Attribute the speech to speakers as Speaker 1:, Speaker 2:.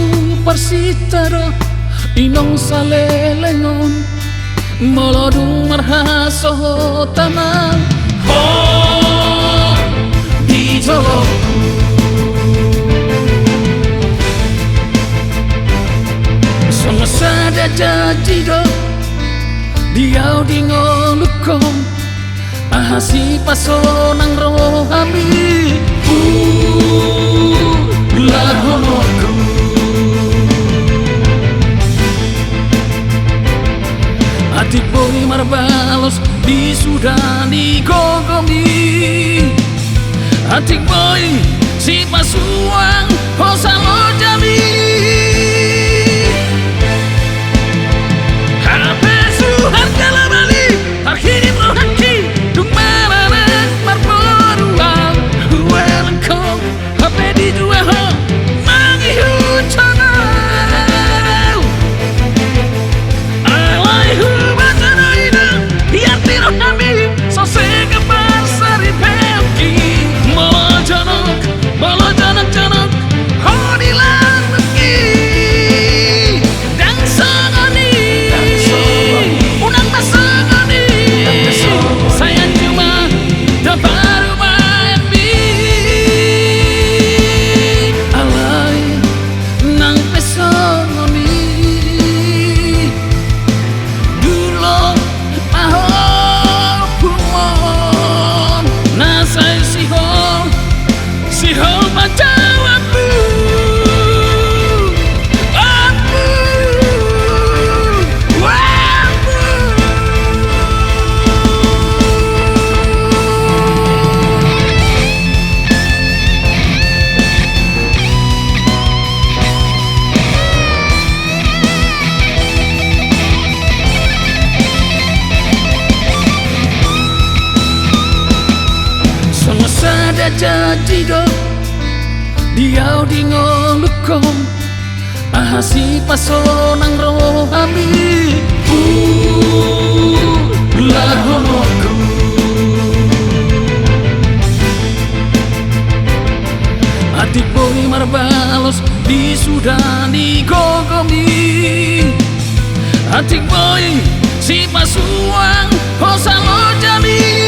Speaker 1: aku persitaro inong salelengon molodung marhaso tanang oh di jolo sama sada jadi do diau di ngolukong ahasi pasonang rohami lahonoku adik boy marbalos di sudani gogomi adik boy si pasuang hosalo jami hape suhan kalabali akhiri rohaki dung maranan marboruang welcome hape di dua ho mangihu chanau alaihu batana ina hiati rohami so sega pasari peki molo janok janok hodilan meki dan sangani unang pasangani saya cuma dapat main bi alai nang pesangani dulu ahok pumon nasai sihol macam abu sada jadi do diau di ngolukong ahasi pasonang rohami lahonoku adik boy marbalos di sudani gogomi adik boy si pasuang hosalo jami